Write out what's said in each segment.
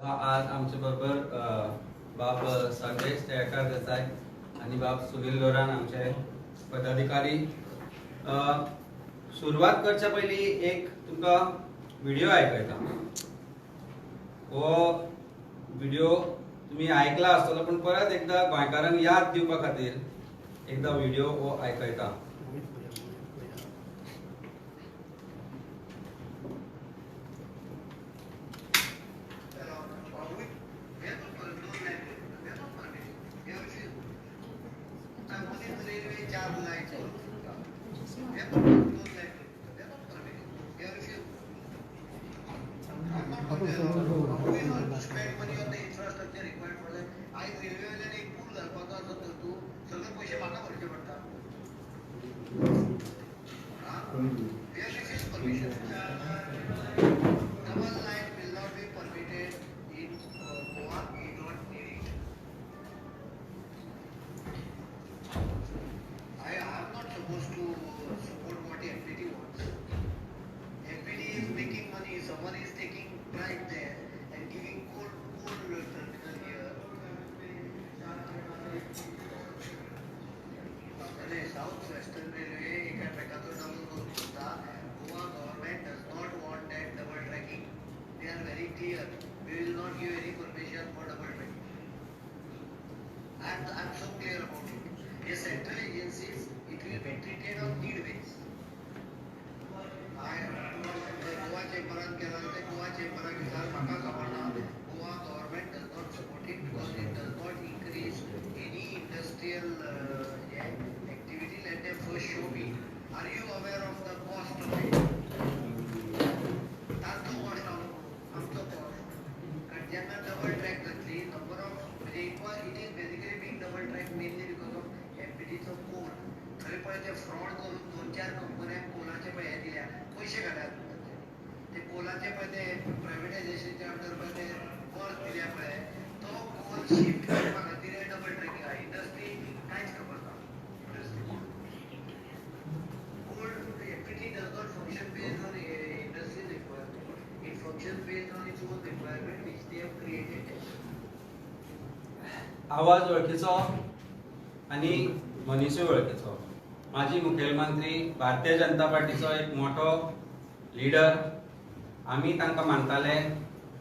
आज आमचे बरोबर बाब संदेश जयकार देसाई आणि बाब सुनील लोरान आमचे पदाधिकारी। सुरुवात करच्या पयली एक तुमका व्हिडिओ ऐकयता। हो व्हिडिओ तुम्ही ऐकला आसतलो पण परत एकदा गोंयकारांक याद दिवपा खातीर एकदा व्हिडिओ हो ऐकयता। South Western Railway एका ट्रॅकाचो डाउन करून दिता। Goa government does not want that double tracking. They are very clear, we will not give any permission for double tracking. I am so clear about it. Yes, central agencies, it will be treated on need basis. Goa चेंबरान केला ते गोवा चेंबराक विचार म्हाका खबर ना। Goa government does not support it because it does not increase any industrial activity. Let them first show me. Are you aware of the cost of it? That's the cost of the cost. But जेन्ना double track घातली, number of it is basically being double track mainly because of MPT चा Coal. खरे पळय ते fraud करून 2-4 कंपन्यांक कोलाचे पळय दिल्या, पैसे काढल्यात। ते कोलाचे पळय ते प्रायव्हेटायझेशनच्या अंडर पळय ते वर्क दिल्या पळय, तो कोल शिफ्ट करपा खातीर डबल ट्रॅकिंग आहे। इंडस्ट्री कांयच खबर ना। MPT does not function based on industry's requirement. It functions based on its own requirement which they have created. आवाज ओळखीचो आणि मनीसूय ओळखीचो। माजी मुखेलमंत्री, भारतीय जनता पार्टीचो एक मोठो लीडर। आम्ही तांकां मानताले,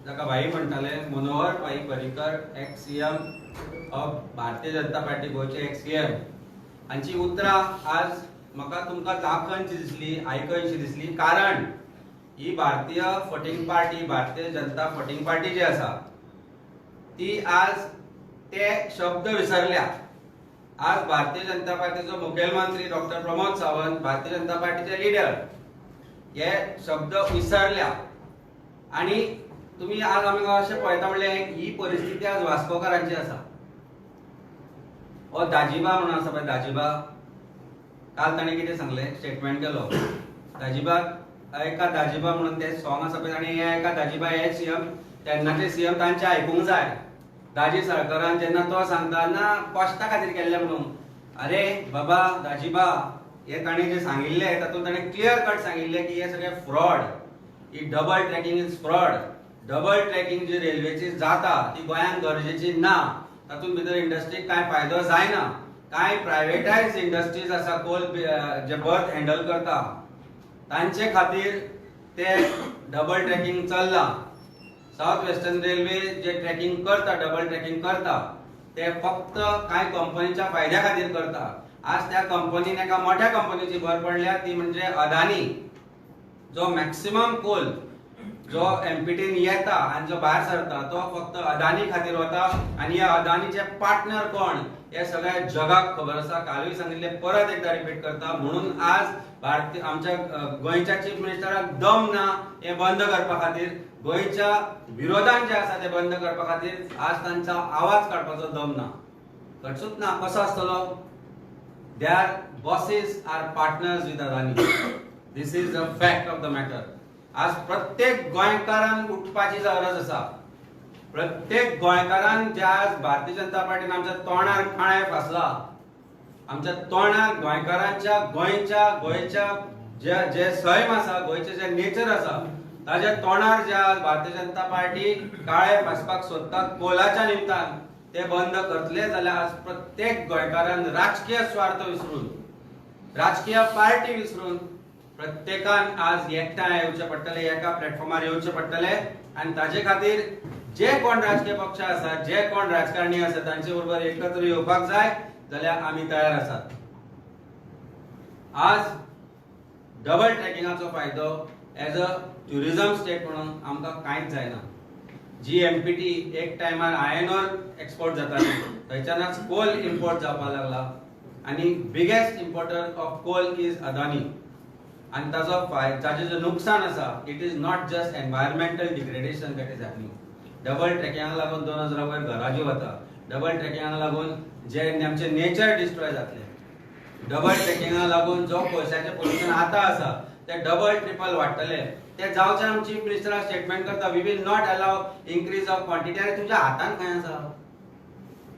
जाका भाई म्हणटाले, मनोहर भाई Parrikar, ex CM of Bharatiya Janata party गोयचे ex CM. हांची उतरां आज म्हाका तुमकां दाखोवनशी दिसली, आयकनशी दिसली, कारण ही भारतीय फटींग पार्टी, भारतीय जनता फटींग पार्टी जी आसा ती आज ते शब्द विसरल्या। आज भारतीय जनता पार्टीचो मुखेलमंत्री डॉक्टर प्रमोद सावंत, भारतीय जनता पार्टीचे लीडर हे शब्द विसरल्या। आणि तुम्ही आज आमी अशें पळयता म्हणले ही परिस्थिती आज वास्कोकारांची आसा। हो दाजीबा म्हणून आसा पळय, दाजीबा काल ताणें कितें सांगलें, स्टेटमेंट केलो। दाजीबाक एका दाजीबा म्हणून ते सॉंग आसा पळय, आनी हे एका दाजीबा हे सीएम तेन्नाचे सीएम तांचे आयकूंक जाय। दाजी सरकारान जेन्ना तो सांगता ना कॉस्टा खातीर केल्ले म्हणून, अरे बाबा दाजीबा, हे ताणें जे सांगिल्ले तातूंत ताणें क्लियर कट सांगिल्ले की हे सगळे फ्रॉड, ही double tracking is fraud. Double tracking जी रेल्वेची जाता ती गोंयांत गरजेची ना, तातूंत भितर इंडस्ट्रीक कांय फायदो जायना। कांय प्रायव्हेटायज इंडस्ट्रीज आसा कोल जे बर्थ हँडल करता तांचे खातीर ते डबल ट्रॅकिंग चल्ला। साउथ वेस्टर्न रेल्वे जे ट्रॅकिंग करता, डबल ट्रॅकिंग करता, ते फक्त कांय कंपनीच्या फायद्या खातीर करता। आज त्या कंपनीन एका मोठ्या कंपनीची भर पडल्या, ती म्हणजे अदानी, जो मॅक्सिमम कोल जो एमपीटीन येता आणि जो भायर सरता तो फक्त अदानी खातीर वता। आणि या अदानीचे पार्टनर कोण हे सगळ्या जगाक खबर आसा। कालूय सांगिल्ले, परत एकदा रिपीट करता, म्हणून आज भारतीय आमच्या गोंयच्या चीफ मिनिस्टराक दम ना हे बंद करपा खातीर, गोंयच्या विरोधान जे आसा ते बंद करपा खातीर आज तांचा आवाज काडपाचो दम ना। घडसूच ना। कसो आसतलो? Their bosses are partners with Adani. This is the fact of the matter. आज प्रत्येक गोंयकारान उठपाची गरज आसा। प्रत्येक गोंयकारान जे आज भारतीय जनता पार्टीन आमच्या तोंडार काळे फासला, आमच्या तोंडार गोंयकारांच्या गोंयच्या जे सैम आसा, गोंयचे जे नेचर आसा ताच्या तोंडार ज्या भारतीय जनता पार्टी काळे फासपाक सोदता कोलाच्या निमतान ते बंद करतले जाल्यार आज प्रत्येक गोंयकारान राजकीय स्वार्थ विसरून राजकीय पार्टी विसरून प्रत्येकान आज एकठांय येवचे पडटले, एका प्लॅटफॉर्मार येवचे पडटले आनी ताजे खातीर जे कोण राजकीय पक्ष आसात, जे कोण राजकारणी आसात तांचे बरोबर एकत्र येवपाक जाय जाल्यार आमी तयार आसात. आज डबल ट्रॅकिंगाचो फायदो एज अ ट्युरिझम स्टेट म्हणून आमकां कांयच जायना. जी एमपीटी एक टायमार आयर्न ओर एक्सपोर्ट जाताली थंयच्यानच कोल इम्पोर्ट जावपाक लागला आनी biggest importer of coal is Adani. आनी ताजें जें नुकसान आसा it is not just environmental degradation that is happening. Double ट्रॅकिंगाक लागून 2000 वयर घरां जीं वता, डबल ट्रॅकिंगाक लागून जे आमचे नेचर डिस्ट्रॉय जातले, डबल ट्रॅकिंगाक लागून जो कोळशाचें पोल्युशन आतां आसा ते डबल ट्रिपल वाडटले. ते जावचे आमी चीफ मिनिस्टराक स्टेटमेंट करता we will not allow increase of quantity. अरे तुज्या हातान खंय आसा?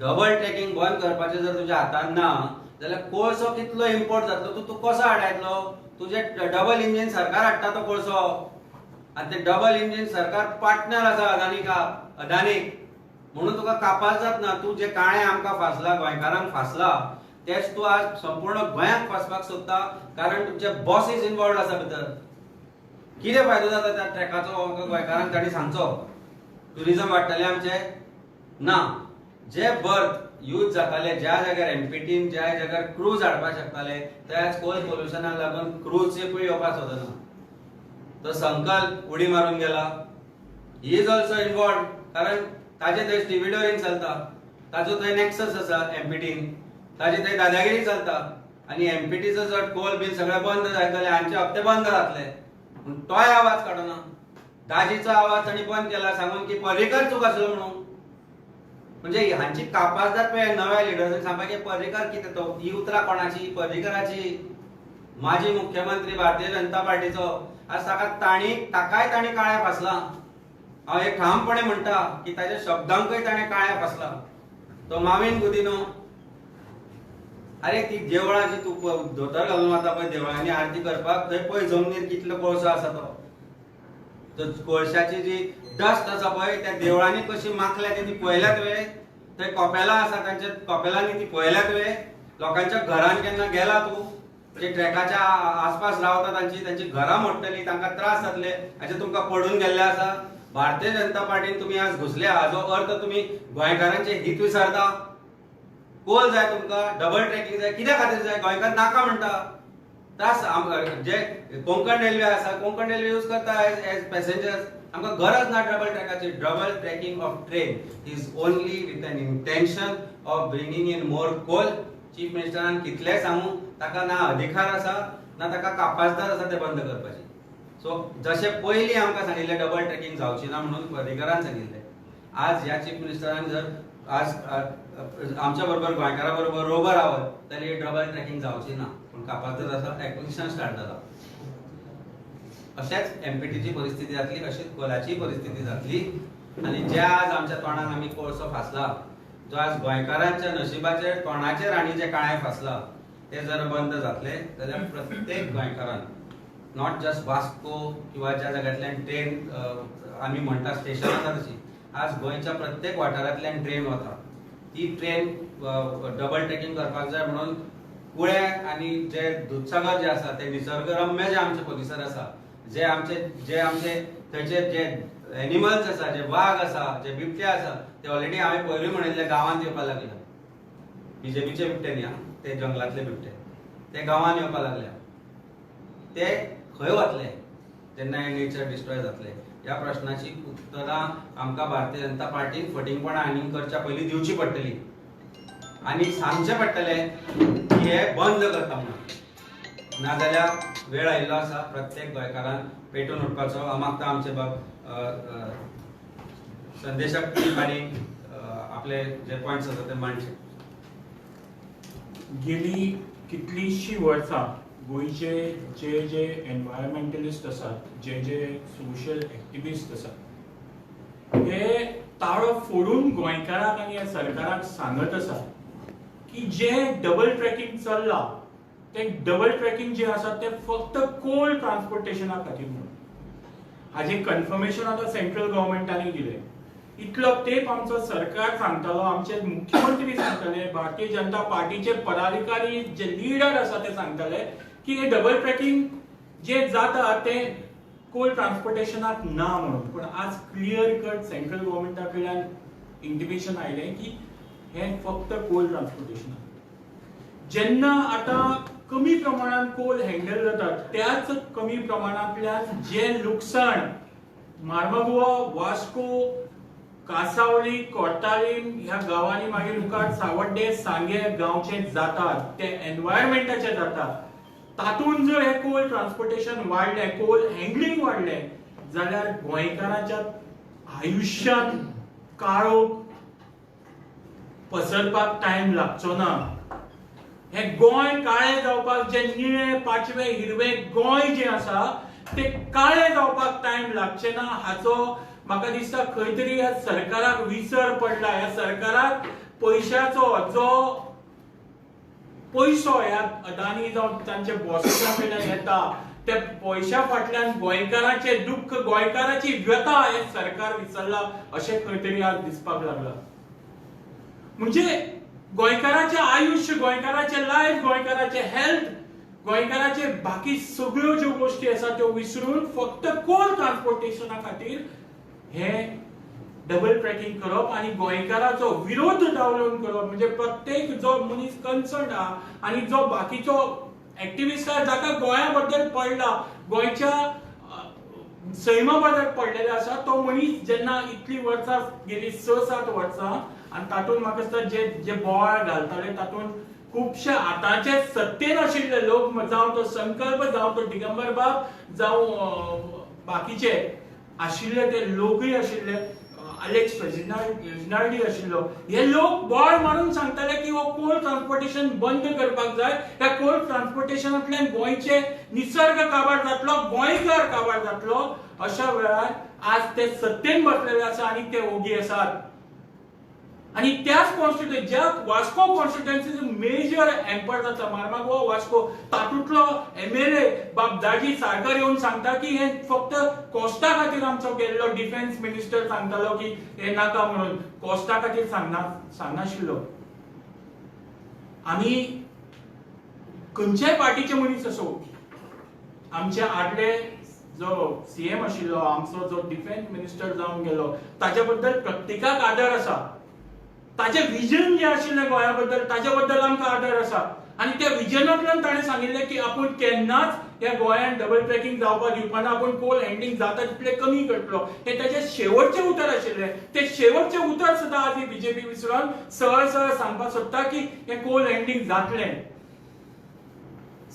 डबल ट्रॅकिंग बंद करपाचें जर तुज्या हातान ना जाल्यार कोळसो कितलो इम्पोर्ट जातलो तूं कसो हाडायतलो? तुजे डबल इंजिन सरकार हाडटा तो कोळसो आनी ते डबल इंजिन सरकार पार्टनर आसा अदानीक म्हणून तुका कापास जात ना. तूं जे काळे आमकां फासला, गोंयकारांक फासला तेच तूं आज संपूर्ण गोंयांक फासपाक सोदता कारण तुमचे बॉसीस इन्वॉल्ड आसा भितर. कितें फायदो जाता त्या ट्रॅकाचो आमकां गोंयकारांक ताणी सांगचो? ट्युरिझम वाडटलें आमचें? ना. जे बर्थ यूज जाताले, ज्या जाग्यार एमपीटीन ज्या जाग्यार क्रूज हाडपाक शकताले त्याच कोल पोल्युशनाक लागून क्रूजचें येवपाक सोदना. तो संकल्प उडी मारून गेला. ही इज ऑल्सो इन्वॉल्ड कारण ताजे थंय स्टिविडोरींग चलता, ताजो थंय नेक्सस आसा एमपीटीन, ताजी थंय दादागिरी चलता आनी एमपीटीचो जर कोल बिल सगळें बंद जातले हांचे हप्ते बंद जातले. पूण तोय आवाज काडना. दाजीचो आवाज ताणी बंद केला सांगून की पर्रीकर चूक आसलो म्हणून. म्हणजे हांची कापासदार पळय नव्या लिडर्सांक सांगपाक की पर्रीकर कितें तो, ही उतरां कोणाची? पर्रीकराची. माजी मुख्यमंत्री भारतीय जनता पार्टीचो. आज ताकाय ताणी काळ्या फासला. हांव एक ठामपणे म्हणटा की ताच्या शब्दांकय ताणें काळ्या फासला. तो माविन गुदिनो. अरे ती देवळां जी तूं धोतर घालून वता पळय देवळांनी आरती करपाक थंय पळय जमनीर कितलो कोळसो आसा तो कोळशाची जी डस्ट आसा पळय त्या देवळांनी कशी माखल्या तेणी पळयल्या तुवें? थंय कपेलां आसा तांच्या कपेलांनी ती पळयल्या तुवें? लोकांच्या घरांत केन्ना गेला तूं? जे ट्रॅकाच्या आसपास रावता तांची घरां मोडटलीं, तांकां त्रास जातले हाचे तुमकां पडून गेल्ले आसा. भारतीय जनता पार्टीन तुमी आज घुसल्या हाचो अर्थ तुमी गोंयकारांचे हित विसरता. कोल जाय तुमकां, डबल ट्रॅकिंग जाय, कित्या खातीर जाय? गोंयकार नाका म्हणटा. त्रास जे कोंकण रेल्वे आसा, कोंकण रेल्वे यूज करता एज पॅसेंजर्स. आमकां गरज ना डबल ट्रॅकाची. Double tracking of train is only with an intention of bringing in more coal. Chief मिनिस्टरान कितलेय सांगू ताका ना अधिकार आसा ना ताका कापासदार आसा ते बंद करपाचे. सो जशें पयलीं आमकां सांगिल्लें डबल ट्रॅकिंग जावची ना म्हणून पर्रीकरान सांगिल्लें, आज ह्या चीफ मिनिस्टरान जर आज आमच्या बरोबर गोंयकारा बरोबर रोबर रावत जाल्यार ही डबल ट्रॅकिंग जावची ना. पूण कापासदार आसा एक्विजिशन स्टार्ट जाला. अशेंच एमपीटीची परिस्थिती जातली, अशीच कोलाची परिस्थिती जातली. आनी जे आज आमच्या तोंडान आमी कोळसो फासला, जो आज गोंयकारांच्या नशिबाचेर तोंडाचेर आनी जे काळे फासला ते जर बंद जातले जाल्यार प्रत्येक गोंयकारान नॉट जस्ट वास्को किंवा ज्या जाग्यांतल्यान ट्रेन आमी म्हणटा स्टेशन आसा तशी, आज गोंयच्या प्रत्येक वाठारांतल्यान ट्रेन वता. ती ट्रेन डबल ट्रॅकिंग करपाक जाय म्हणून कुळे आनी जे दूधसागर जे आसा ते निसर्गरम्य जे आमचे परिसर आसा, जे आमचे थंयचे जे एनिमल्स आसा, जे वाघ आसा, जे बिबटे आसा, ते ऑलरेडी हांवें पयलीं म्हणिल्ले गांवांत येवपाक लागल्या. बीजेपीचे बिबटे न्ही, ते जंगलांतले बिबटे ते गांवांत येवपाक लागल्या. ते खंय वतले जेन्ना हे नेचर डिस्ट्रॉय जातले? ह्या प्रश्नाची उत्तरां आमकां भारतीय जनता पार्टीन फटींगपणां आनीक करच्या पयलीं दिवची पडटलीं आनी सांगचें पडटलें की हे बंद करता म्हणून. नाजाल्यार वेळ आयिल्लो आसा प्रत्येक गोंयकारान पेटून उठपाचो. हांव मागता आमचे संदेशक टिपांनी आपले जे पॉयंट्स आसा ते मांडचे. गेली कितलींशीं वर्सां गोंयचे जे एनवायरमेंटलिस्ट आसात, जे सोशल एक्टिविस्ट आसात, हे ताळो फोडून गोंयकारांक आनी ह्या सरकाराक सांगत आसात की जे डबल ट्रॅकिंग चल्लां ते डबल ट्रॅकिंग जे आसा ते फक्त कोल ट्रान्सपोर्टेशना खातीर म्हणून. हाजे कन्फर्मेशन आता सेंट्रल गव्हर्नमेंटाने दिले. इतलो तेप आमचो सरकार सांगतालो, आमचे मुख्यमंत्री सांगताले, भारतीय जनता पार्टीचे पदाधिकारी जे लीडर आसा ते सांगताले की हे डबल ट्रॅकिंग जे जाता ते कोल ट्रान्सपोर्टेशनाक ना म्हणून. पण आज क्लियर कट सेंट्रल गव्हर्नमेंटा कडल्यान इंटिमेशन आयलें की हे फक्त कोल ट्रान्सपोर्टेशन. जेन्ना आता कमी प्रमाणात कोल हँडल जातात त्याच कमी प्रमाणातल्यान जे लुकसाण मार्मागुआ, वास्को, कासावली, कोर्तालीम ह्या गावांनी मागीर मुखार सावड्डे, सांगे गांवचे जातात ते एनवायरमेंटाचे जातात. तातून जर हे कोल ट्रान्सपोर्टेशन वाडलें, कोल हँडलिंग वाडलें जाल्यार गोंयकारांच्या आयुष्यात काळोख पसरपाक टाइम लागचो ना. हे गोंय काळें जावपाक जे निळे, पाचवे, हिरवे गोंय जे आसा ते काळें जावपाक टाइम लागचे ना हाचो म्हाका दिसता खंय तरी ह्या सरकाराक विसर पडला. ह्या सरकाराक पयशाचो जो पयसो ह्या अदानी जावं तांचे बॉसां कडल्यान येता ते पयशा फाटल्यान गोंयकारांचे दुख्ख, गोंयकाराची व्यथा हे सरकार विसरला अशें खंय तरी आज दिसपाक लागला. म्हणजे गोंयकाराचे आयुष्य, गोंयकाराचे लायफ, गोंयकाराचे हेल्थ, गोंयकाराचे बाकी सगळ्यो ज्यो गोष्टी आसा त्यो विसरून फक्त कोल ट्रान्सपोर्टेशना खातीर हे डबल ट्रॅकिंग करप आणि गोंयकाराचो विरोध डावलून करप. म्हणजे प्रत्येक जो मनीस कन्सर्न आहा आणि जो बाकीचो एक्टिविस्ट आहा जाका गोंया बद्दल पडला, गोंयच्या सैमा बद्दल पडलेलो आसा, तो मनीस जेन्ना इतली वर्सां गेली 6-7 वर्सां आणि तातूंत म्हाका दिसता जे जे बोवाळ घालताले तातूंत खुबशे आतांचे सत्तेन आशिल्ले लोक, जावं तो संकल्प, जावं तो दिगंबर बाब, जावं बाकीचे आशिल्ले ते लोकूय आशिल्ले, अलेक्स रेजिनाल्डी आशिल्लो, हे लोक बोवाळ मारून सांगताले की हो कोल ट्रान्सपोर्टेशन बंद करपाक जाय. ह्या कोल ट्रान्सपोर्टेशनांतल्यान गोंयचे निसर्ग काबार जातलो, गोंयकार काबार जातलो. अशा वेळार आज ते सत्तेन बसलेले आसा आणि ते ओगी आसात. आणि त्याच कॉन्स्टिट्युएन्सी ज्या वास्को कॉन्स्टिट्युएन्सी मेजर एम्पर जाता, मार्मागुआ, वास्को, तातूंतलो एमएलए बाबदाजी सारकर येवन सांगता की हे फक्त कोस्टा खातीर आमचो गेल्लो डिफेन्स मिनिस्टर सांगतालो की हे नाका म्हणून, कोस्टा खातीर सांगनाशिल्लो. आमी खंयच्याय पार्टीचे मनीस असो, आमचे आदले जो सीएम आशिल्लो, आमचो जो डिफेन्स मिनिस्टर जावन गेलो, ताचे बद्दल प्रत्येकाक आदर आसा. ताचे विजन जे आशिल्लें गोंया बद्दल ताचे बद्दल आमकां आदर आसा. आणि त्या विजनांतल्यान ताणें सांगिल्लें की आपूण केन्नाच ह्या गोंयांत डबल ट्रॅकिंग जावपाक दिवपाना, आपूण कोल हँडलिंग जाता तितले कमी करतलो. हे ताचे शेवटचे उतर आशिल्ले. ते शेवटचे उतर सुद्दां आज ही बीजेपी विसरून सरळ सांगपाक सोदता की हे कोल हँडलिंग जातलें.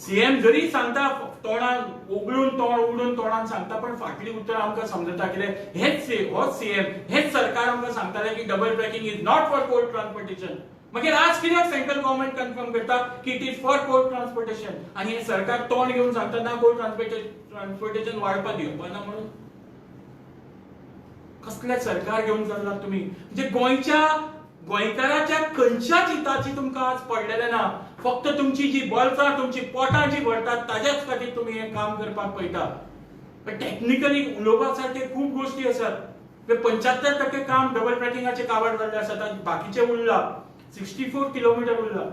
सीएम जरी सांगता तोंडान उगडून तोंड उगडून तोंडान सांगता, पण फाटली उतर आमकां समजता कितें हेच सीएम हेच सरकार आमकां सांगताले की double tracking is not for coal transportation. मागीर आज कित्याक सेंट्रल गव्हर्नमेंट कन्फर्म करता की it is for coal transportation आणि हे सरकार तोंड घेवन सांगता ना कोल ट्रान्सपोर्टेशन वाडपाक दिवपाना म्हणून. कसले सरकार घेवन चल्लात तुमी? म्हणजे गोंयकाराच्या खंयच्याच हिताची तुमकां आज पडलेलें ना. फक्त तुमची जी बळसां, तुमची पोटां जी भरतात ताच्याच खातीर तुमी हें काम करपाक पळयता. टेक्निकली उलोवपाक सारखे खूब गोष्टी आसात. 75% काम डबल ट्रॅकिंगाचे काबार जाल्ले आसात, बाकीचे उरला 64 किलोमीटर उरला.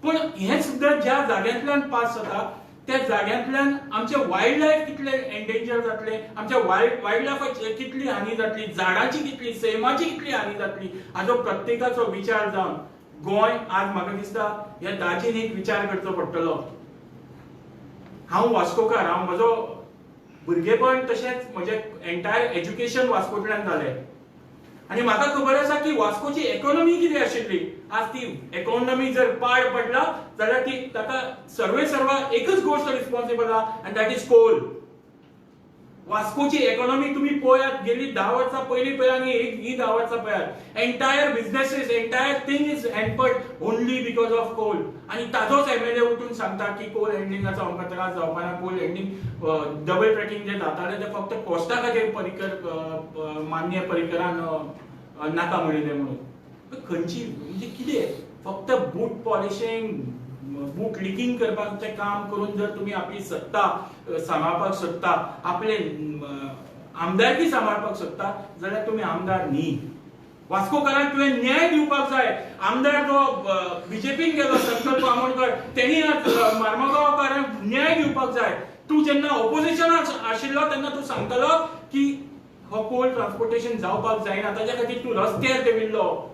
पण हे सुद्दां ज्या जाग्यांतल्यान पास जाता त्या जाग्यांतल्यान आमचे वायल्ड लायफ कितले एंडेंजर जातले, आमच्या वायल्ड लायफाची कितली हानी जातली, झाडांची कितली, सैमाची कितली हानी जातली हाचो प्रत्येकाचो विचार जावन गोंय आज म्हाका दिसता ह्या दाजीन एक विचार करचो पडटलो. हांव वास्कोकार, हांव म्हजो भुरगेपण तशेंच म्हजें एंटायर एज्युकेशन वास्कोंतल्यान जालें आणि म्हाका खबर आसा की वास्कोची इकॉनॉमी कितें आशिल्ली. आज ती इकॉनॉमी जर पाड पडला जाल्यार ती ताका सर्वेसर्वा एकच गोष्ट रिस्पॉन्सिबल आहा अँड दॅट इज कोल. वास्कोची इकॉनॉमी तुम्ही पळयात गेली 10 वर्सां पयलीं पळय आनी ही 10 वर्सां पळयात. Entire businesses, entire thing is hampered only because of coal. आणि ताजोच एमएलए उठून सांगता की कोल हँडलिंगाचो आमकां त्रास जावपाना, कोल हँडलिंग डबल ट्रॅकिंग जे जाताले ते फक्त कॉस्टा खातीर मान्य परिकरान नाका म्हणिल्ले म्हणून. खंयची म्हणजे कितें फक्त बूट पॉलिशिंग, बूट लिकिंग करपाचें काम करून जर तुम्ही आपली सत्ता सांबाळपाक सोदता, आमदारकी सांबाळपाक सोदता जाल्यार तुमी आमदार न्ही. वास्कोकारांक तुवें न्याय दिवपाक जाय. आमदार जो बीजेपीन गेलो संकल्प आमोणकर तेणी आज मार्मागांवकारांक न्याय दिवपाक जाय. तूं जेन्ना ऑपोजिशनाक आशिल्लो तेन्ना तूं सांगतलो की हो कोल ट्रान्सपोर्टेशन जावपाक जायना, ताच्या खातीर तूं रस्त्यार देविल्लो.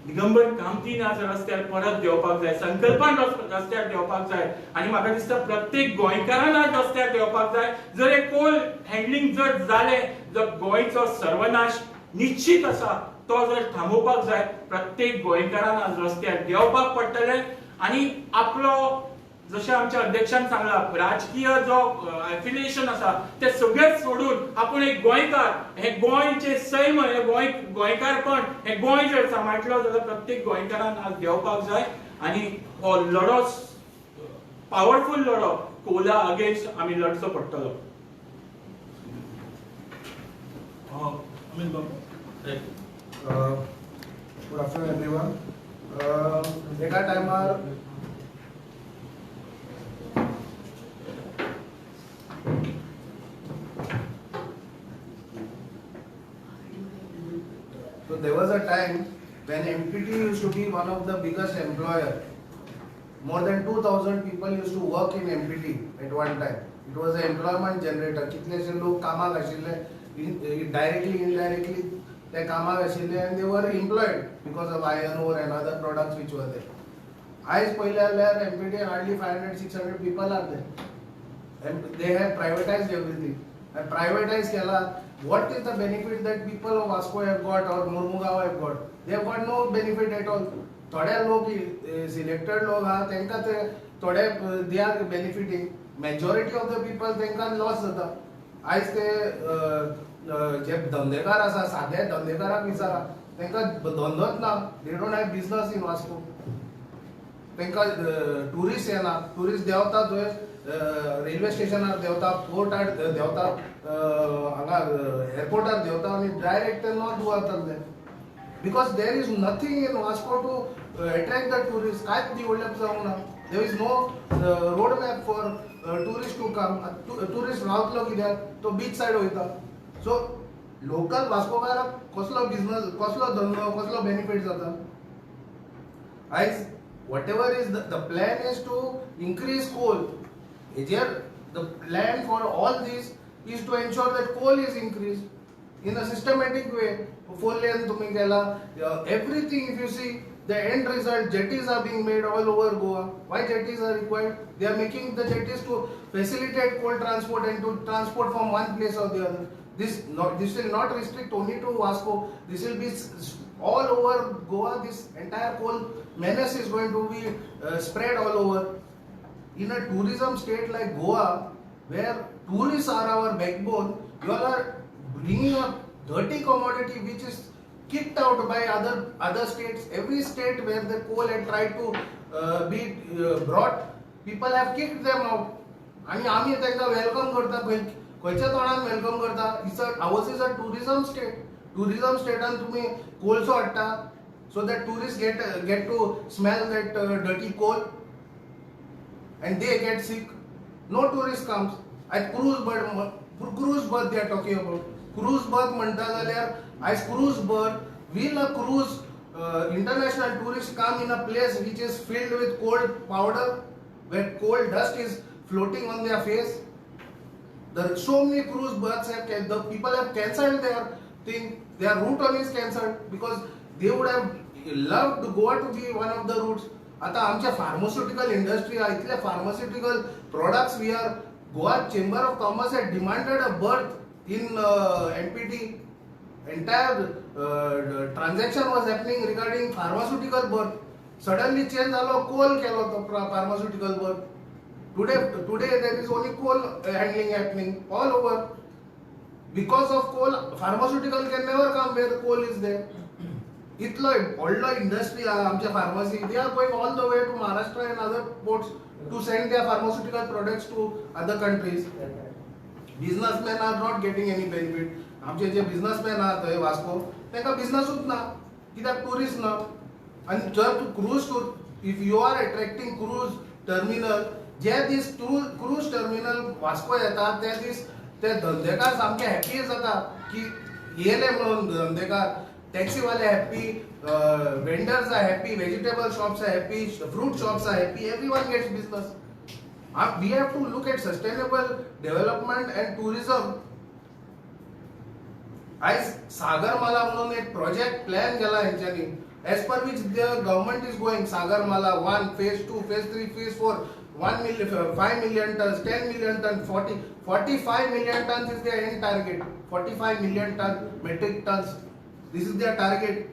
दिगंबर कामतीन आज रस्त्यार परत देवपाक जाय, संकल्पान रस्त्यार देवपाक जाय. आनी म्हाका दिसता प्रत्येक गोंयकारान आज रस्त्यार देवपाक जाय. जर हे कोल हँडलिंग जर जालें, जर गोंयचो सर्वनाश निश्चित आसा तो जर थांबोवपाक जाय, प्रत्येक गोंयकारान आज रस्त्यार देवपाक पडटलें. आनी आपलो जशें आमच्या अध्यक्षान सांगला, राजकीय जो एफिलिएशन आसा ते सगळेच सोडून आपूण एक गोंयकार, हे गोंयचे सैम, हे गोंयकारपण, हे गोंय जर सांबाळटलो जाल्यार प्रत्येक गोंयकारान आज देवपाक जाय. आनी हो लढो, पॉवरफुल लढो कोला अगेन्स्ट आमी लढचो पडटलो. Good afternoon everyone. एका टायमार so there was a time when MPT used to be one of the biggest employer. More than 2,000 people used to work in MPT at one time. It was an employment generator. कितलेशे लोक कामाक आशिल्ले, directly indirectly they कामाक आशिल्ले, and they were employed because of iron ore and other products which were there. आयज पयले जाल्यार MPT hardly 500-600 people are there. And they have privatized everything. And privatized केला. What is the benefit that people of Vasco have got or Mormugaon have got? They have got no benefit at all. थोडे लोक selected लोक आहा तेंका ते थोडे they are benefiting. Majority of the people तेंका loss जाता. आयज ते जे धंदेकार आसा, सादे धंदेकाराक विचारा, तेंका धंदोच ना. They don't have business in Vasco. तेंका टुरिस्ट येना, टुरिस्ट देंवता थंय रेल्वे स्टेशनार देंवता, पोर्टार देंवता, हांगा एअरपोर्टार देंवता आनी डायरेक्ट ते नॉर्थ वताले. Because there is nothing in Vasco to attract the tourist. कांयच डेव्हलप जावंक ना. There is no road map for tourist to come. Tourist रावतलो कित्याक? तो बीच सायड वयता. सो लोकल वास्कोकाराक कसलो बिझनस, कसलो धंदो, कसलो बेनिफीट जाता? आयज whatever is the plan is to increase coal. Here the plan for all this is to ensure that coal is increased in a systematic way. 4 lane tumhi kela, everything. If you see the end result, jetties are being made all over Goa. Why jetties are required? They are making the jetties to facilitate coal transport and to transport from one place or the other. This will not restrict only to Vasco. This will be all over Goa. This entire coal menace is going to be spread all over. In a tourism state like Goa, where tourists are our backbone, you all are bringing a dirty commodity which is kicked out by other states. Every state where the coal had tried to be brought, people have kicked them out. आणि आम्ही त्यांना welcome करता, खंयच्या तोंडान welcome करता? Ours is a tourism state. Tourism state and तुम्ही कोळसो हाडटा so that tourists get to smell that dirty coal and they get sick. No tourist comes. At cruise berth they are talking about. Cruise berth म्हणटा जाल्यार as cruise berth, will a cruise international tourist come in a place which is filled with coal powder, where coal dust is floating on their face? There are so many cruise berths the people have cancelled their thing. Their route on is cancelled because they would have loved Goa to be one of the routes. आता आमच्या pharmaceutical industry, इतले pharmaceutical products, we are Goa Chamber of Commerce had demanded a berth in MPT. Entire transaction was happening regarding pharmaceutical berth. Suddenly change झालो, coal केलो तो pharmaceutical berth. Today there is only coal handling happening all over. Because of coal, pharmaceutical can never come where coal is there. Itlo व्हडलो industry आमच्या pharmacy, they are going all the way to Maharashtra and other ports to send their pharmaceutical products to other countries. Businessmen are not getting any benefit. आमचे जे businessmen आहात थंय वास्को, तांकां बिझनसूच ना, कित्याक tourist ना. आनी जर तूं cruise tour, if you are attracting cruise terminal, जे दीस cruise terminal वास्को येता ते दीस ते धंदेकार सामके हॅपी जाता की येले म्हणून धंदेकार, टॅक्सीवाले happy, vendors are happy, vegetable shops are happy, fruit shops are happy, everyone gets business. We have to look at sustainable development and tourism. आज सागरमाला म्हणून एक प्रोजेक्ट प्लॅन केला यांच्यानी, as per which the government is going Sagarmala 1, phase 2, phase 3, phase 4, 1 million, 5 million tons, 10 million tons, 45 million tons is their end target. 45 million metric tons. This is their target.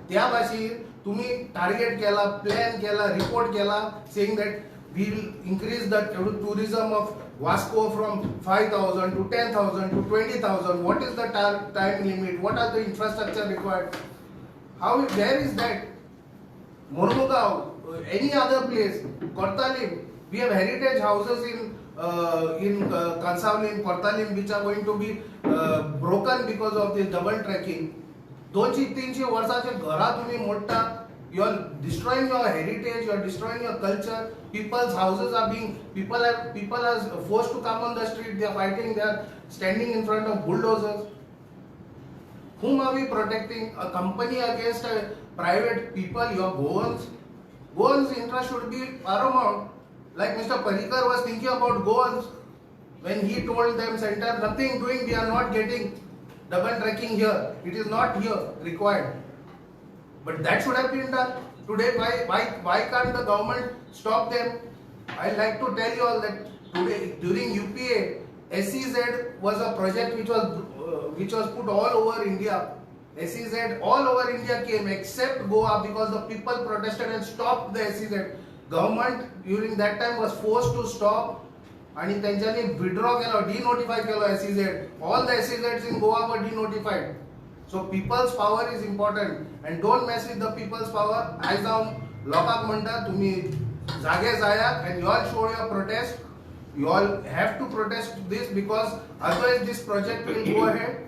त्या भाषेत तुम्ही target केला, plan केला, report केला, saying that we will increase the tourism of Vasco from 5,000 to 10,000 to 20,000. What is the time limit? What are the infrastructure required? Where is that? Mormugao, any other place, Kortalim, we have heritage houses in Kansavlin, Kortalim, which are going to be broken because of this double tracking. 200-300 वर्षाचे घरा तुम्ही मोडटा. You are destroying your heritage, you are destroying your culture. People's houses are being, people are forced to come on the street, they are fighting, they are standing in front of bulldozers. Whom are we protecting? A company against a private people? Your Goans' interest should be paramount. Like Mr. Parikar was thinking about Goans when he told them, center, nothing doing, we are not getting double tracking here. It is not here required. But that should have been done. Today, why can't the government stop them? I like to tell you all that today during UPA, SEZ was a project which was put all over India. SEZ all over India came except Goa because the people protested and stopped the SEZ. Government during that time was forced to stop and त्यांच्यानी withdraw केलो, denotify केलो SEZ. All the SEZs in Goa were denotified. So people's power is important and don't mess with the people's power. As now लोकांक म्हणटा तुम्ही जागे जाया and you all show your protest. You all have to protest this because otherwise this project will go ahead.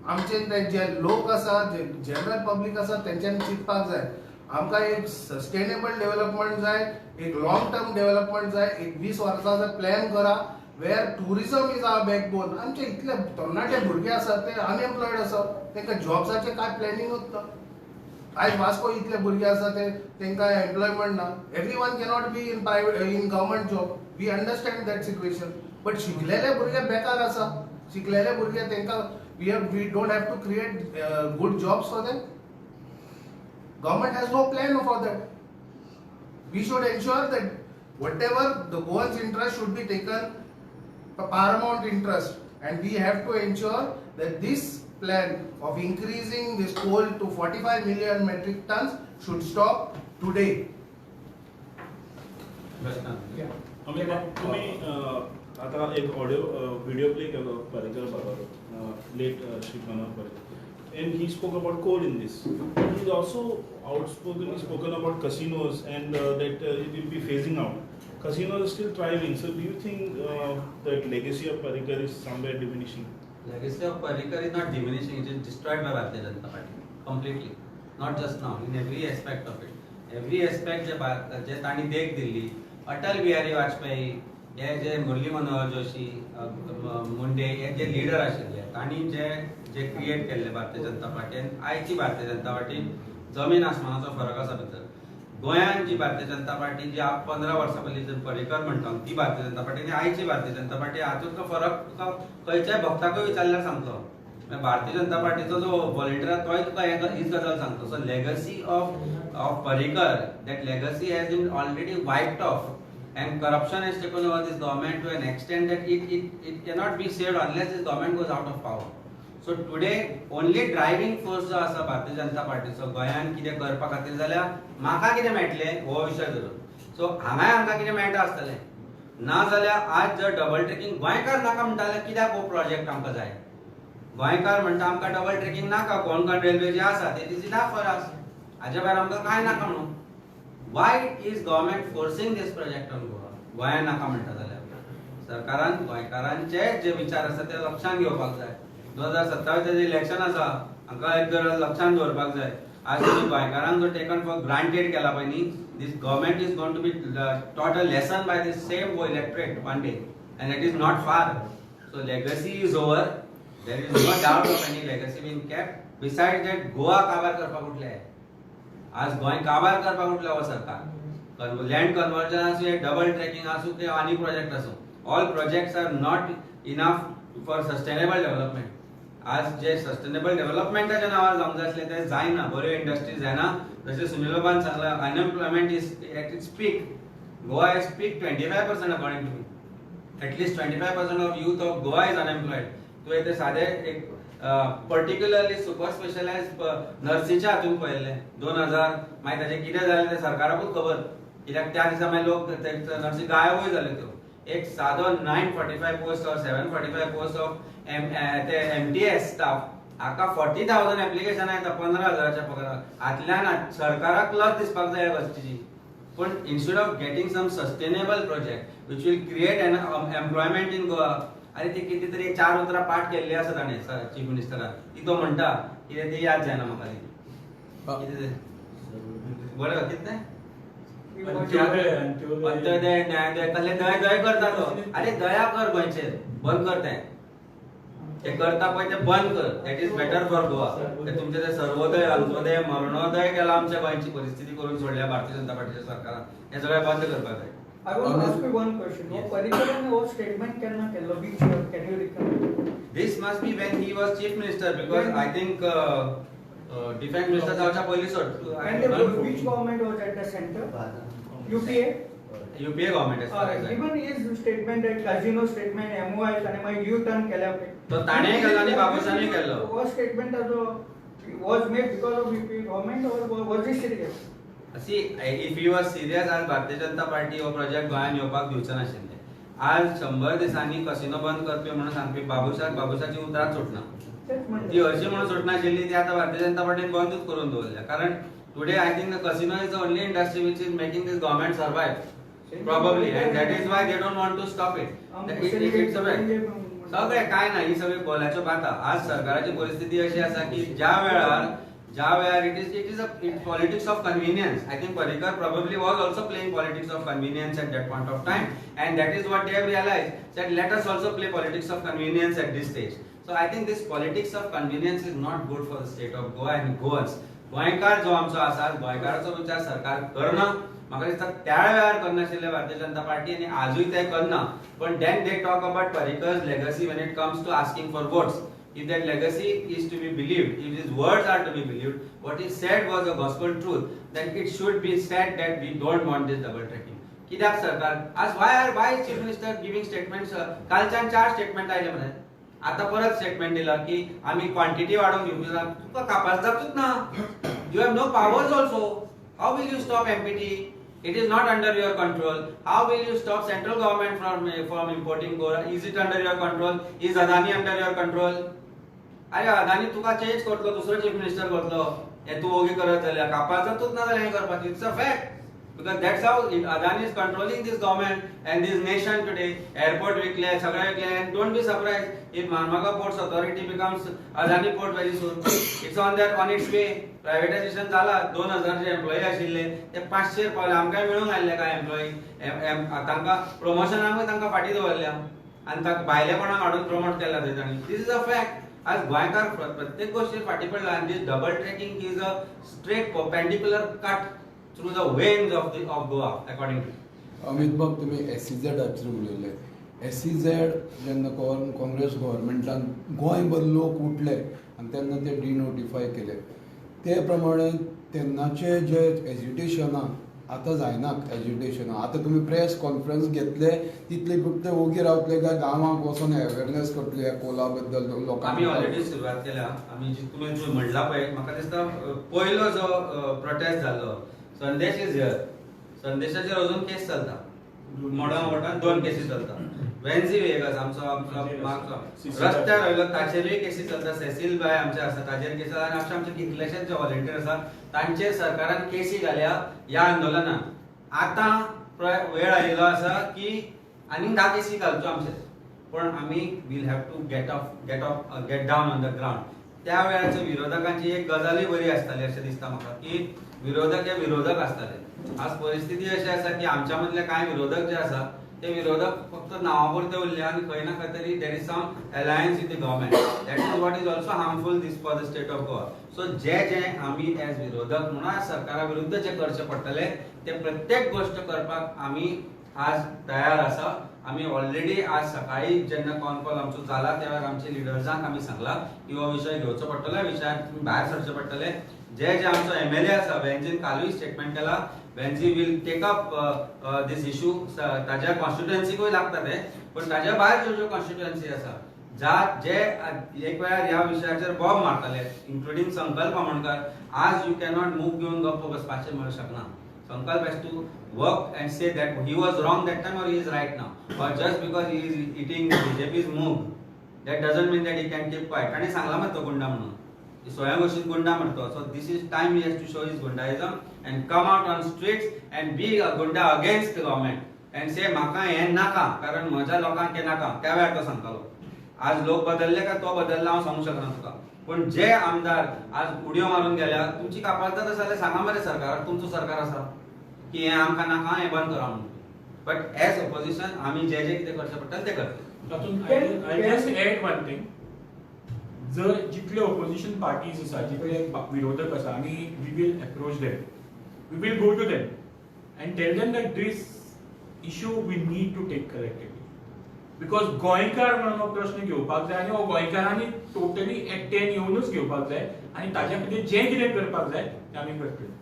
आमचे जे लोक आसा, जे जनरल पब्लिक आसा त्यांच्यानी चिंतपाक जाय. आमकां एक सस्टेनेबल डेव्हलपमेंट जाय, एक लॉंग टर्म डेव्हलपमेंट जाय, एक 20 वर्सांचो प्लॅन करा where tourism is our backbone. आमचे इतले तरणाटे भुरगे आसात ते अनएम्प्लॉयड आसात, तांकां जॉब्साचे काय प्लॅनिंगूच ना. आज वास्को इतले भुरगे आसा ते तांकां एम्प्लॉयमेंट ना. Everyone cannot be in private in government job. We understand that situation. But शिकलेले भुरगे बेकार आसा. शिकलेले भुरगे तांकां we don't have to create good jobs for them. Government has no plan for that. We should ensure that whatever the Goans' interest should be taken paramount interest, and we have to ensure that this plan of increasing this coal to 45 million metric tons should stop today. तुम्ही आता एक audio video play केलो पर्रिकर बाबारो, late Shri Manohar Parrikar, and he spoke about coal in this. He's also spoken about casinos and that it will be phasing out. Casinos are still thriving. So do you think that legacy of Parikar is somewhere diminishing? Legacy of Parikar is not diminishing. It is destroyed by Bharatiya Janata Party completely. Not just now. In every aspect of it. Every aspect जे ताणी देख दिल्ली, अटल बिहारी वाजपेयी, हे जे मुरली मनोहर जोशी, मुंडे, हे जे leader आशिल्ले, ताणी जे क्रिएट केल्ले भारतीय जनता पार्टीन, आयची भारतीय जनता पार्टी जमीन आसमानाचो फरक आसा भितर. गोंयांत जी भारतीय जनता पार्टी जी 15 वर्सां पयलीं पर्रिकर म्हणटा ती भारतीय जनता पार्टी आनी आयची भारतीय जनता पार्टी हातूंतलो फरक तुका खंयच्याय भक्ताकूय विचारल्यार सांगतलो. भारतीय जनता पार्टीचो जो व्हॉलंटियर आसा तोय तुका हीच गजाल सांगतो. So legacy of Parrikar, that legacy has been already wiped off and corruption has taken over this government to an extent that it cannot be saved unless this government goes out of power. So today only driving force जो आसा भारतीय जनता पार्टीचो गोंयांत कितें करपा खातीर जाल्यार म्हाका कितें मेळटलें हो विशय धरून. सो हांगाय आमकां कितें मेळटा आसतलें ना जाल्यार आज जर डबल ट्रेकिंग गोंयकार नाका म्हणटाले कित्याक हो प्रोजेक्ट आमकां जाय. गोंयकार म्हणटा आमकां डबल ट्रेकिंग नाका, कोंकण रेल्वे जी आसा ती इज इनफ फॉर अस, हाजे भायर आमकां कांय नाका म्हणून. Why is government forcing this project on Goa? गोंया नाका म्हणटा जाल्यार सरकारान गोंयकारांचे जे विचार आसा ते लक्षांत घेवपाक जाय. 2027 जे इलेक्शन आसा हांकां एक जर लक्षांत दवरपाक जाय. आज तुम्ही गोंयकारांक जो टेकन फॉर ग्रांटेड केला पळय न्ही, this government is going to be taught a lesson by this same electorate one day, and it is not far. So So legacy is over. There is no doubt of any legacy being kept. Besides that, Goa काबार करपाक उठले. आज गोंय काबार करपाक उठले हो सरकार. Land conversion आसूं, डबल ट्रॅकिंग आसूं, ते आनी प्रोजेक्ट आसूं. All projects are not enough for sustainable development. आज जे सस्टेनेबल डेव्हलपमेंटाच्या नावार जावंक जाय आसलें तें जायना. बऱ्यो इंडस्ट्रीज जायना. जशें सुनीलबाबान सांगलां, unemployment is at its peak. Goa has peaked 25% according to me. At least 25% of youth of Goa is unemployed. तो येते साधे एक पर्टिक्युलरली सुपर स्पेशलाइज्ड नर्सीच्या हातून पळयल्ले 2000 मागीर ताचे कितें जालें तें सरकाराकूच खबर. कित्याक त्या दिसा मागीर लोक नर्सी गायबूय जाले. त्यो एक सादो 945 पोस्ट और 745 पोस्ट ऑफ MTS स्टाफ हाका 40,000 एप्लिकेशन येता 15,000च्या पगाराक. हातल्यान सरकाराक लज दिसपाक जाय गोष्टीची. पण instead of getting some sustainable project which will create an employment in Goa, अरे ते किती तरी 4 उतरां पाठ केल्ली आसा ताणें चीफ मिनिस्टरान. ती तो म्हणटा कितें ती याद जायना म्हाका ती. कितें तें बरें कितें अंत्योदय न्यायोदय कसले दय करता तो. अरे दया कर गोंयचेर, बंद कर ते करता पळय ते बंद कर. That is better for Goa. ते तुमचे ते सर्वोदय अंत्योदय मरणोदय केला आमच्या गोंयची परिस्थिती करून सोडल्या भारतीय जनता पार्टीच्या सरकारान. हे सगळें बंद करपाक जाय. I want to ask you one question. Parrikaraने वो statement केन्ना केल्लो? Which year? Can you recall? This must be when he was chief minister, because I think defense minister जावच्या पयलीं सोड. And which government was at the center? UPA. UPA government as far as I know. Even his statement, that casino statement, MOI ताणे मागीर U-turn केल्या. तो ताणें केलो आनी बाबूशानूय केलो. वो statement was made because of UPA government or was it serious? See, if he was serious, आज भारतीय जनता पार्टी हो प्रोजेक्ट गोंयान येवपाक दिवचें नाशिल्लें. आज 100 दिसांनी कसिनो बंद करपी म्हणून सांगपी बाबूशाची उतरां सुटना. ती हरशी म्हणून सुटनाशिल्ली ती आतां भारतीय जनता पार्टीन बंदूच करून दवरल्या. कारण today I think the casino is the only industry which is making this government survive. Probably, and that is why they don't want to stop it. It's a fact. सगळे काय ना, ही सगळी बोलाच्यो बाता. आज सरकाराची परिस्थिती अशी आसा की ज्या वेळार it is a politics of convenience. I think Parrikar probably was also playing politics of convenience at that point of time, and that is what they have realized, that let us also play politics of convenience at this stage. So I think this politics of convenience is not good for the state of Goa and Goans. गोंयकार जो आमचो आसा, गोंयकाराचो विचार सरकार करना. म्हाका दिसता त्या वेळार करनाशिल्ले भारतीय जनता पार्टी आनी आजूय ते करना. पण then they talk about Parrikar's legacy when it comes to asking for votes. If that legacy is to be believed, if his words are to be believed, what he said was a gospel truth, then it should be said that we don't want this double tracking. कित्याक सरकार आज why is chief minister giving statements? कालच्यान 4 statement आयले मरे. आता परत statement दिला की आम्ही क्वांटिटी वाढवून घेवची ना. तुका कापासिताच ना. You have no powers also. How will you stop MPT? It is not under your control. How will you stop central government from importing gold? Is it under your control? Is Adani under your control? अरे अदानी तुका change करतलो, दुसरो chief minister करतलो. हे तू ओगी करत जाल्यार कापासिताच ना जाल्यार हे करपाची. It's a fact. Because that's how Adani is controlling this government and this nation today. Airport विकले, सगळे विकले, and don't be surprised if Marmaga Ports Authority becomes Adani Port very soon. It's on its way. Privatization झाला. 2000 जे employee आशिल्ले ते 500 पावले. आमकां मेळूंक आयले काय एम्प्लॉई. तांकां प्रमोशनाक तांकां फाटी दवरल्या आनी ताका भायले कोणाक हाडून प्रमोट केला थंय तांणी. This is a fact. आज गोंयकार प्रत्येक गोष्टीर फाटी पडला. आनी this double tracking is a straight perpendicular cut through the veins of Goa, according to me. Amit बाब, तुम्ही SEZ हाचेर उलयले. SEZ जेन्ना काँग्रेस गव्हर्मेंटान गोंयभर लोक उठले आनी तेन्ना ते डिनोटिफाय केले, ते प्रमाणे तेन्नाचे जे एज्युटेशनां आतां जायनात. एज्युटेशनां आतां तुमी प्रेस कॉन्फरन्स घेतले तितले फक्त ओगी रावतले काय गांवांक वचून अवेरनेस करतले ह्या कोला बद्दल लोकांक? आमी ऑलरेडी सुरवात केल्या. आमी तुमी म्हणला पळय, म्हाका दिसता पयलो जो प्रोटेस्ट जाल्लो संदेश इज हियर. संदेशाचेर अजून केस चलता. मडगांव 2 केसी चलता. वेन्सी वेगस आमचो रस्त्यार राविल्लो ताचेरूय केसी चलता. सेसील बाय आमचे आसा ताचेर केसी आसा. आनी आमचे कितलेशेच जे व्हॉलंटियर आसा तांचेर सरकारान केसी घाल्या ह्या आंदोलनान. आतां वेळ आयिल्लो आसा की आनीक 10 केसी घालच्यो आमचेर. पण आमी will have to get down on the ground. त्या वेळाच्या विरोधकांची एक गजालूय बरी आसताली अशें दिसता म्हाका की विरोधक हे विरोधक आसताले. आज परिस्थिती अशी आसा की आमच्या मदले कांय विरोधक जे आसा ते विरोधक फक्त नावापुरते उरले आणि खंय ना खंय तरी there is some alliance with the government. That is what is also harmful this for the state of Goa. So जे आमी एज विरोधक म्हणून सरकारा विरुद्ध जे करचे पडटले ते प्रत्येक गोष्ट करपाक आमी आज तयार आसा. आमी ऑलरेडी आज सकाळी जेन्ना कॉन कॉल आमचो जाला त्या वेळार आमच्या लिडर्सांक आमी सांगला की हो विषय घेवचो पडटलो, विशयान भायर सरचे पडटले. जे आमचो MLA आसा वेंजीन कालूय स्टेटमेंट केला, Venzy will take up this issue. ताज्या कॉन्स्टिट्युएन्सीकूय लागता ते, पण ताज्या भायर ज्यो ज्यो कॉन्स्टिट्युएन्सी आसा जे एक वेळार ह्या विशयाचेर बॉम्ब मारताले इन्क्लुडिंग संकल्प आमोणकर, आज यू कॅनॉट मूव घेवन गप्प बसपाचें म्हणूं शकना. Sankalp has to work and say that he was wrong that time or he is right now. Or just because he is eating BJP's moog, that doesn't mean that he can keep quiet. आणि सांगला मग तो गुंडा म्हणून, स्वयं घोषित गुंडा म्हणतो. So this is time he has to show his Gundaism and come out on streets and be a gunda against the government and say म्हाका हे नाका कारण म्हज्या लोकांक हे नाका. त्या वेळार तो सांगतालो. आज लोक बदलले का तो बदलला हांव सांगू शकना तुका, पण जे आमदार आज उडयो मारून गेल्या तुमची कापाळटात आसा जाल्यार सांगा मरे सरकाराक, तुमचो सरकार आसा की हे आमकां नाका हें बंद करा म्हणून. बट एज ऑपोजिशन आमी जे कितें करचें पडटलें तें करतले. तातूंत I just add one thing. जर जितले ऑपोजिशन पार्टीज आसा, जितले विरोधक आसा, आमी we will approach them, we will go to them and tell them that this issue we need to take collectively. Because गोंयकार म्हणून हो प्रश्न घेवपाक जाय आनी हो गोंयकारांनी टोटली एकट्यान येवनूच घेवपाक जाय आनी ताज्या खातीर जें कितें करपाक जाय तें आमी करतले.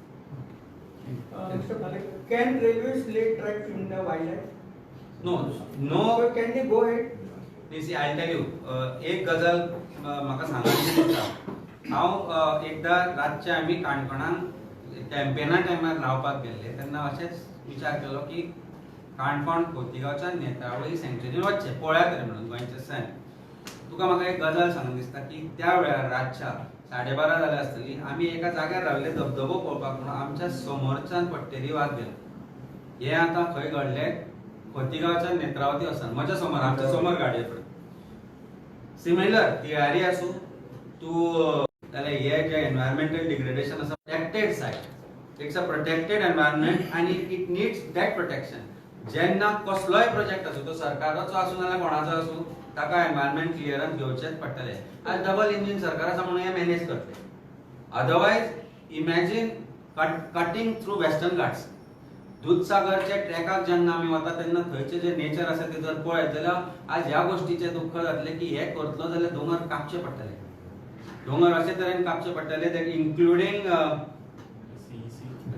Mr. Malik, can railways lay track in the wildlife? No. So can they go ahead? See I tell you एक गजाल म्हाका सांगायची दिसता. हांव एकदां रातचे आमी काणकोणान कॅम्पेना टायमार रावपाक गेल्ले तेन्ना अशेंच विचार केलो की काणकोण खोतीगांवच्या नेत्रावळी सँक्चुरीन वचचें पळया तरी म्हणून गोंयचे सण. तुका म्हाका एक गजाल सांगून दिसता की त्या वेळार रातच्या 12:30 जाल्यार आसतली, आमी एका जाग्यार राविल्ले धबधबो पळोवपाक म्हणून आमच्या समोरच्यान पट्टेरी वाग गेलो. हे आतां खंय घडलें? खोतीगांवच्या नेत्रावती वचन म्हज्या समोर, आमच्या समोर गाडये कडेन. सिमिलर तियारी आसूं तूं जाल्यार हे जे एनवायरमेंटल डिग्रेडेशन आसा protected site, it's a protected environment आनी इट नीड्स दॅट प्रोटेक्शन. जेन्ना कसलोय प्रोजेक्ट आसूं तो सरकाराचो आसूं नाल्यार कोणाचो आसूं ताका एनवायरमेंट क्लियरन्स घेवचेच पडटले. आज डबल इंजिन सरकार आसा म्हणून हे मॅनेज करतले. Otherwise imagine cutting through Western Ghats. दूधसागरच्या ट्रॅकाक जेन्ना आमी वता तेन्ना थंयचे जे नेचर आसा ते जर पळयत जाल्यार आज ह्या गोष्टीचे दुख्ख जातले की हे करतलो जाल्यार दोंगर कापचे पडटले. दोंगर अशे तरेन कापचे पडटले that including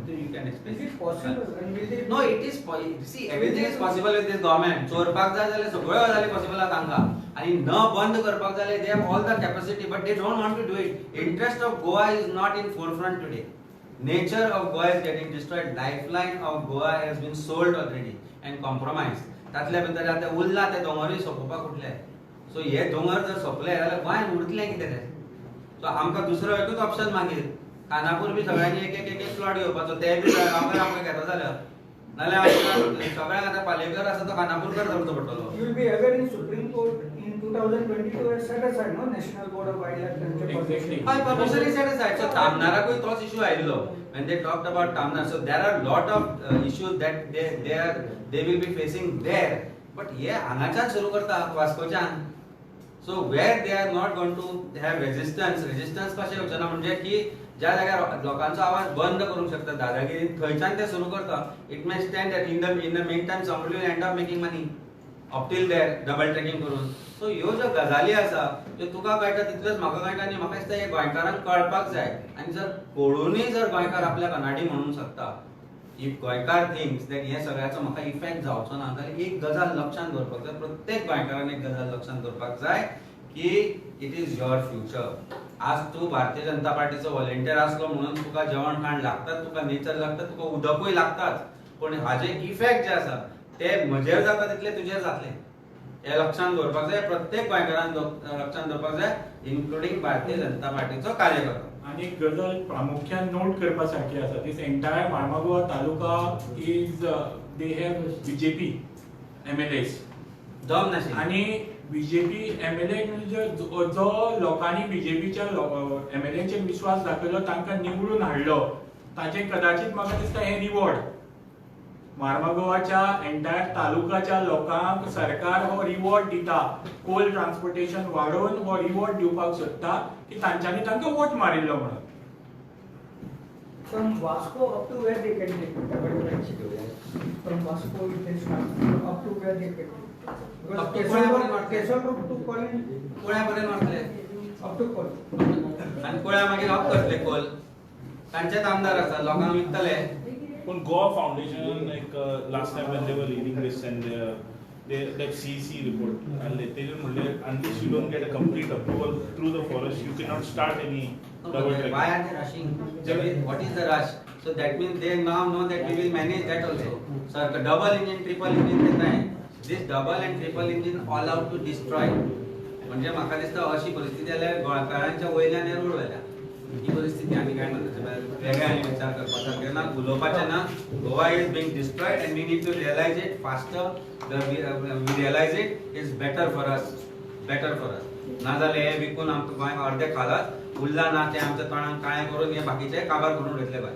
you can explain. Is it possible? And will they? No, it is see everything is possible with this government. चोरपाक जाय जाल्यार सगळ्यो गजाली पॉसिबल आहा तांकां आनी न बंद करपाक जाल्यार they have all the capacity but they don't want to do it. Interest of Goa is not in forefront today. Nature of Goa is getting destroyed. Lifeline of Goa has been sold already and compromised. तातले भितर आतां उरला ते दोंगरूय सोंपोवपाक उठले. So हे दोंगर जर सोंपले जाल्यार गोंयान उरतलें कितें रे? सो आमकां दुसरो एकूच ऑप्शन मागीर खानापूर बी सगळ्यांनी एक एक एक प्लॉट घेवपाचो, ते बी गांवकार आमकां घेता जाल्यार नाल्यार सगळ्यांक आतां पालेकर आसा तो खानापूरकर धरचो पडटलो. You will be aware in Supreme Court in 2022 has set aside no National Board of Wildlife Conservation. Exactly. हय परमिशनली सेट आसात. सो तामनाराकूय तोच इश्यू आयिल्लो when they talked about Tamnar. So there are lot of issues that they will be facing there. But हे हांगाच्यान सुरू करता वास्कोच्यान. So where they are not going to have resistance कशें येवचें ना म्हणजे की ज्या जाग्यार लोकांचो आवाज बंद करूंक शकता दादागिरी थंयच्यान ते सुरू करता. It may stand that in the main time somebody will end up making money up till there double tracking करून. सो ह्यो ज्यो गजाली आसा त्यो तुका कळटा तितलेच म्हाका कळटा आनी म्हाका दिसता हे गोंयकारांक कळपाक जाय. आनी जर कळूनय जर गोंयकार आपल्या कनाडी म्हणूंक शकता इफ गोंयकार थिंक्स दॅट हे सगळ्याचो म्हाका इफेक्ट जावचो ना जाल्यार एक गजाल लक्षांत दवरपाक जाय. प्रत्येक गोंयकारान एक गजाल लक्षांत दवरपाक जाय की इट इज युअर फ्युचर. आज तू भारतीय जनता पार्टीचो व्हॉलेंटियर आसलो म्हणून तुका जेवण खाण लागतात, तुका नेचर लागता, तुका उदकूय लागताच, पण हाजे इफेक्ट जे आसा ते म्हजेर जाता तितले तुजेर जातले हे लक्षांत दवरपाक जाय. प्रत्येक गोंयकारान लक्षांत दवरपाक जाय इन्क्लुडिंग भारतीय जनता पार्टीचो कार्यकर्ता. आनी एक गजाल प्रामुख्यान नोट करपा सारखी आसा, this entire Marmagoa taluka is they have BJP MLAs दम नाशिल्ली आनी बीजेपी MLA म्हणजे जो लोकांनी बीजेपीच्या MLAचेर विश्वास दाखयलो तांकां निवडून हाडलो ताचे कदाचित म्हाका दिसता हे रिवॉर्ड मार्मागोवाच्या एंटायर तालुकाच्या लोकांक सरकार हो रिवॉर्ड दिता, कोल ट्रान्सपोर्टेशन वाडोवन हो रिवॉर्ड दिवपाक सोदता की तांच्यांनी तांकां वोट मारिल्लो म्हणून. From Vasco up to where they can take double track. From Vasco if they start up to where they can take. Because Up to Kolhapur. Kesal Road to Kolin कुळ्यापर्यंत वाचले up to Kolin. आणि कुळ्या मागीर of करतले Coal. तांचेच आमदार आसा, लोकांक विकतले. पण Goa foundation एक last time when they were leading this and that CEC report and they म्हणले unless you don't get a complete approval through the forest you cannot start any double track. Why are they rushing? What is the rush? So that means they now know that we will manage that also. So double engine, triple engine देत नाही. This double and triple engine all out to destroy. म्हणजे म्हाका दिसता अशी परिस्थिती जाल्यार गोंयकारांच्या वयल्यान हें रुळवल्या. ही परिस्थिती आनी काय म्हणटा वेगळ्या आनी विचार करपाचो ना, उलोवपाचें ना. Goa is being destroyed and we need to realize it faster. We realize it is better for us. नाजाल्यार हे विकून आमकां गोंय अर्धे खालात, उरला ना ते आमच्या तोंडाक काळें करून हे बाकीचे काबार करून घेतले बाय.